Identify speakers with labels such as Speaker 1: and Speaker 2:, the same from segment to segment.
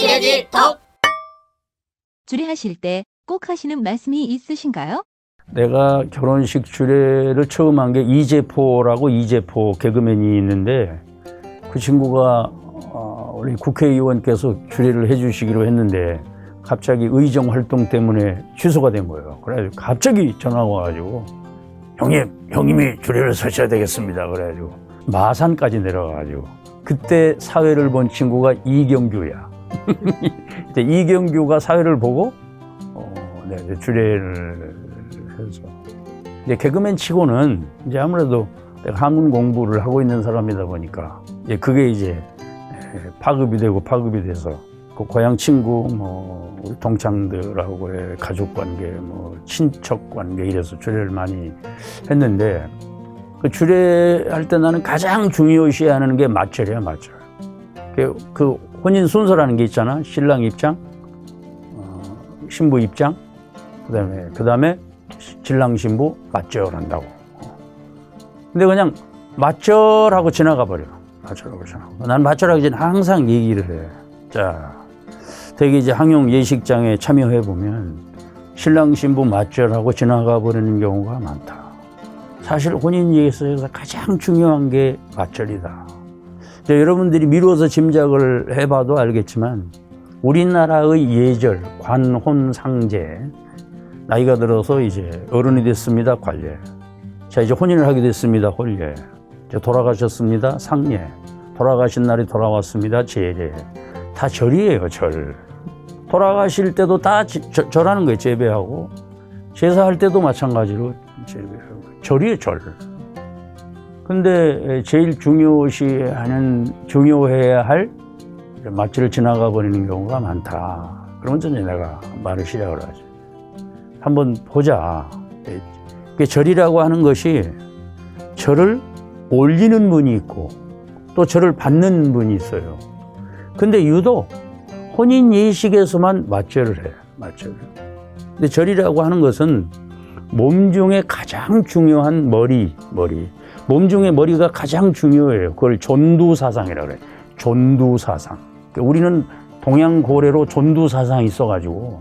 Speaker 1: 지레질 톡!
Speaker 2: 주례하실 때 꼭 하시는 말씀이 있으신가요?
Speaker 3: 내가 결혼식 주례를 처음 한 게 이재포라고 이재포 개그맨이 있는데 그 친구가 우리 국회의원께서 주례를 해주시기로 했는데 갑자기 의정 활동 때문에 취소가 된 거예요. 그래가지고 갑자기 전화가 와가지고 형님이 주례를 서셔야 되겠습니다. 그래가지고 마산까지 내려가가지고 그때 사회를 본 친구가 이경규야. 이제 이경규가 사회를 보고 주례를 해서 이제 개그맨 치고는 이제 아무래도 내가 한문 공부를 하고 있는 사람이다 보니까 이제 그게 이제 파급이 돼서 그 고향 친구 우리 동창들하고의 가족 관계 친척 관계 이래서 주례를 많이 했는데 그 주례할 때 나는 가장 중요시하는 게 맞절이야, 맞절. 그 혼인 순서라는 게 있잖아. 신랑 입장, 신부 입장, 그다음에 신랑 신부 맞절한다고. 근데 그냥 맞절하고 지나가 버려. 맞절하고 지나가. 난 맞절하기 전에 항상 얘기를 해. 자, 되게 이제 항용 예식장에 참여해 보면 신랑 신부 맞절하고 지나가 버리는 경우가 많다. 사실 혼인 예식에서 가장 중요한 게 맞절이다. 여러분들이 미루어서 짐작을 해봐도 알겠지만 우리나라의 예절, 관혼, 상제, 나이가 들어서 이제 어른이 됐습니다, 관례. 자, 이제 혼인을 하게 됐습니다, 혼례. 이제 돌아가셨습니다, 상례. 돌아가신 날이 돌아왔습니다, 제례. 다 절이에요, 절. 돌아가실 때도 다 절하는 거예요, 제배하고. 제사할 때도 마찬가지로 제배하고. 절이에요, 절. 근데 제일 중요해야 할 맞절을 지나가 버리는 경우가 많다. 그러면 이제 내가 말을 시작을 하지. 한번 보자. 절이라고 하는 것이 절을 올리는 분이 있고 또 절을 받는 분이 있어요. 근데 유독 혼인 예식에서만 맞절을 해. 맞절을. 근데 절이라고 하는 것은 몸 중에 가장 중요한 머리. 몸 중에 머리가 가장 중요해요. 그걸 존두사상이라고 그래요. 존두사상. 우리는 동양고래로 존두사상이 있어가지고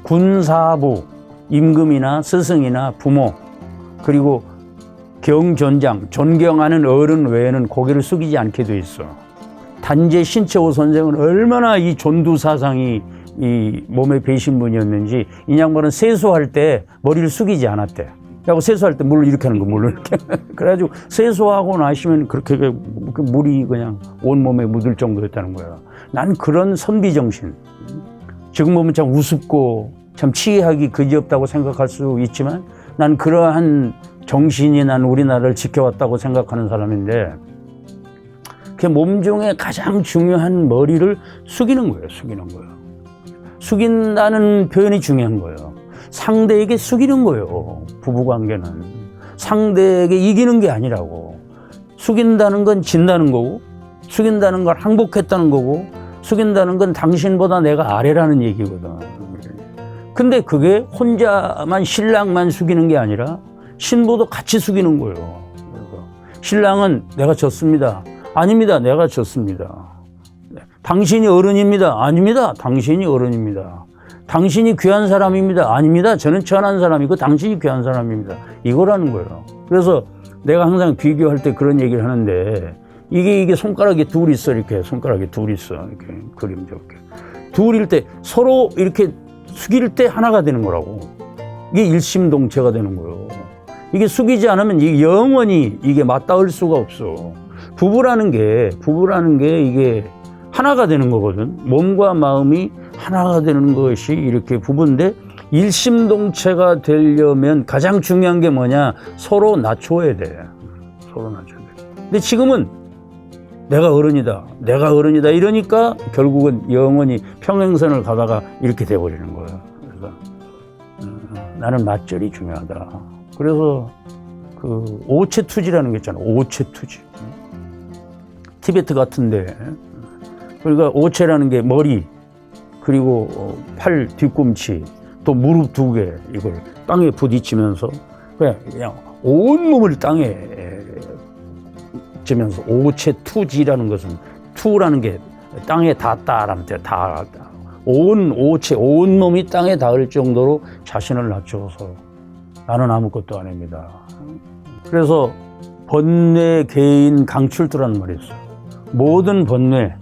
Speaker 3: 군사부, 임금이나 스승이나 부모, 그리고 경전장, 존경하는 어른 외에는 고개를 숙이지 않게 돼 있어. 단재 신채호 선생은 얼마나 이 존두사상이 이 몸에 배신 분이었는지 이 양반은 세수할 때 머리를 숙이지 않았대. 그리고 세수할 때 물을 이렇게 하는 거, 물을 이렇게. 그래가지고 세수하고 나시면 그렇게 물이 그냥 온몸에 묻을 정도였다는 거야. 난 그런 선비정신. 지금 보면 참 우습고 참 치이하기 그지없다고 생각할 수 있지만 난 그러한 정신이 난 우리나라를 지켜왔다고 생각하는 사람인데 그 몸 중에 가장 중요한 머리를 숙이는 거예요. 숙인다는 표현이 중요한 거예요. 상대에게 숙이는 거예요. 부부관계는. 상대에게 이기는 게 아니라고. 숙인다는 건 진다는 거고, 숙인다는 건 항복했다는 거고, 숙인다는 건 당신보다 내가 아래라는 얘기거든. 근데 그게 혼자만 신랑만 숙이는 게 아니라 신부도 같이 숙이는 거예요. 신랑은 내가 졌습니다. 아닙니다. 내가 졌습니다. 당신이 어른입니다. 아닙니다. 당신이 어른입니다. 당신이 귀한 사람입니다. 아닙니다. 저는 천한 사람이고 당신이 귀한 사람입니다. 이거라는 거예요. 그래서 내가 항상 비교할 때 그런 얘기를 하는데 이게 손가락에 둘 있어. 이렇게 손가락에 둘 있어. 이렇게 그림 저렇게. 둘일 때 서로 이렇게 숙일 때 하나가 되는 거라고. 이게 일심동체가 되는 거예요. 이게 숙이지 않으면 이게 영원히 이게 맞닿을 수가 없어. 부부라는 게 이게 하나가 되는 거거든. 몸과 마음이 하나가 되는 것이 이렇게 부부인데 일심동체가 되려면 가장 중요한 게 뭐냐? 서로 낮춰야 돼. 서로 낮춰야 돼. 근데 지금은 내가 어른이다 이러니까 결국은 영원히 평행선을 가다가 이렇게 돼버리는 거야. 그래서 나는 맞절이 중요하다. 그래서 그 오체투지라는 게 있잖아. 오체투지. 티베트 같은데 그러니까 오체라는 게 머리 그리고 팔 뒤꿈치 또 무릎 두 개 이걸 땅에 부딪히면서 그냥 온몸을 땅에 지면서 오체투지라는 것은 투라는 게 땅에 닿았다라면 다 온 놈이 땅에 닿을 정도로 자신을 낮춰서 나는 아무것도 아닙니다. 그래서 번뇌 개인 강출두란 말이 있어요. 모든 번뇌,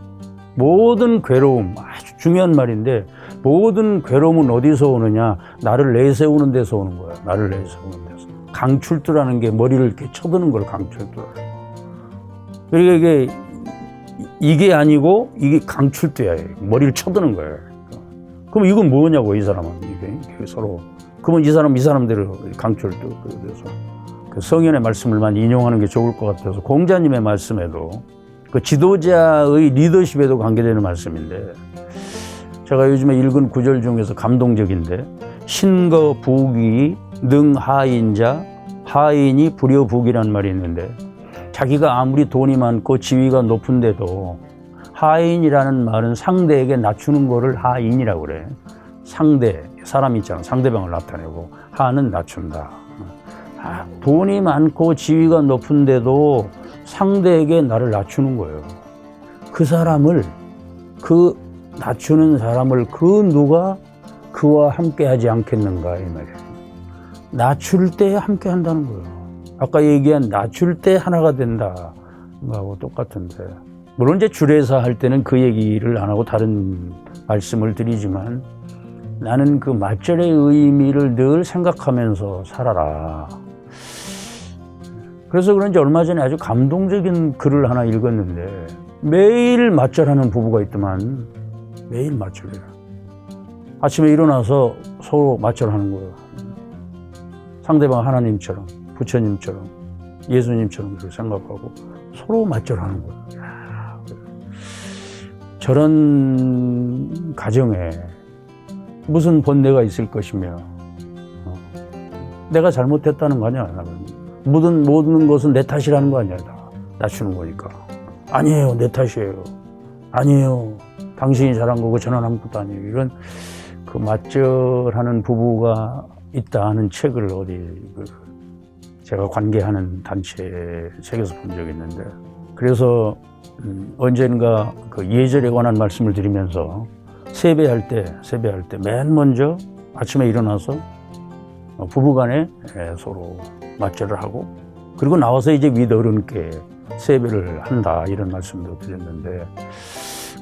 Speaker 3: 모든 괴로움, 아주 중요한 말인데 모든 괴로움은 어디서 오느냐? 나를 내세우는 데서 오는 거야. 나를 내세우는 데서. 강출두라는 게 머리를 이렇게 쳐드는 걸 강출두. 그러니까 이게 아니고 이게 강출두야. 머리를 쳐드는 거예요. 그럼 이건 뭐냐고 이 사람은 이게 서로. 그러면 이 사람대로 강출두. 그래서 그 성현의 말씀을 많이 인용하는 게 좋을 것 같아서 공자님의 말씀에도 그 지도자의 리더십에도 관계되는 말씀인데 제가 요즘에 읽은 구절 중에서 감동적인데 신거 부귀 능 하인자 하인이 불효부귀라는 말이 있는데 자기가 아무리 돈이 많고 지위가 높은데도 하인이라는 말은 상대에게 낮추는 거를 하인이라고 그래. 상대, 사람 있잖아. 상대방을 나타내고 하는 낮춘다. 돈이 많고 지위가 높은데도 상대에게 나를 낮추는 거예요. 그 사람을, 그 낮추는 사람을 그 누가 그와 함께 하지 않겠는가 이 말이에요. 낮출 때 함께 한다는 거예요. 아까 얘기한 낮출 때 하나가 된다 하고 똑같은데 물론 이제 주례사 할 때는 그 얘기를 안 하고 다른 말씀을 드리지만 나는 그 맞절의 의미를 늘 생각하면서 살아라. 그래서 그런지 얼마 전에 아주 감동적인 글을 하나 읽었는데 매일 맞절하는 부부가 있더만 매일 맞절이라. 아침에 일어나서 서로 맞절하는 거예요. 상대방 하나님처럼 부처님처럼 예수님처럼 그렇게 생각하고 서로 맞절하는 거예요. 저런 가정에 무슨 번뇌가 있을 것이며 내가 잘못했다는 거 아니야. 모든 것은 내 탓이라는 거 아니야. 다 낮추는 거니까. 아니에요. 내 탓이에요. 아니에요. 당신이 잘한 거고 저는 아무것도 아니에요. 이런 그 맞절하는 부부가 있다 하는 책을 제가 관계하는 단체 책에서 본 적이 있는데 그래서 언젠가 그 예절에 관한 말씀을 드리면서 세배할 때 맨 먼저 아침에 일어나서 부부간에 서로 맞절을 하고 그리고 나와서 이제 윗어른께 세배를 한다 이런 말씀도 드렸는데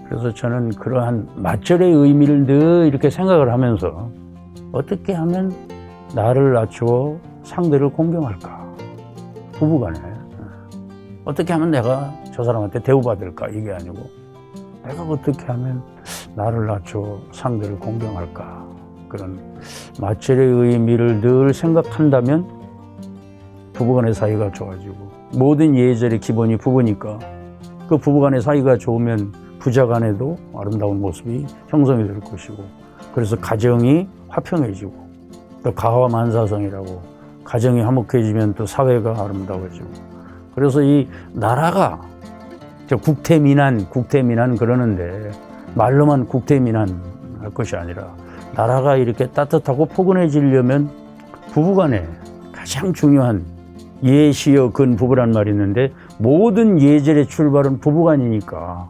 Speaker 3: 그래서 저는 그러한 맞절의 의미를 늘 이렇게 생각을 하면서 어떻게 하면 나를 낮추어 상대를 공경할까 부부간에 어떻게 하면 내가 저 사람한테 대우받을까 이게 아니고 내가 어떻게 하면 나를 낮추어 상대를 공경할까 그런 맞절의 의미를 늘 생각한다면 부부간의 사이가 좋아지고 모든 예절의 기본이 부부니까 그 부부간의 사이가 좋으면 부자간에도 아름다운 모습이 형성이 될 것이고 그래서 가정이 화평해지고 또 가화만사성이라고 가정이 화목해지면 또 사회가 아름다워지고 그래서 이 나라가 국태민안 그러는데 말로만 국태민안 할 것이 아니라 나라가 이렇게 따뜻하고 포근해지려면 부부간에 가장 중요한 예시여 근 부부란 말이 있는데 모든 예절의 출발은 부부간이니까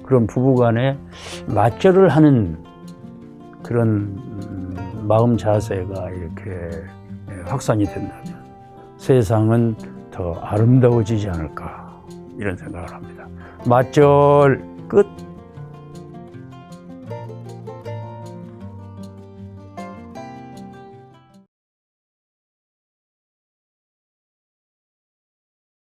Speaker 3: 그런 부부간에 맞절을 하는 그런 마음 자세가 이렇게 확산이 된다면 세상은 더 아름다워지지 않을까 이런 생각을 합니다. 맞절 끝.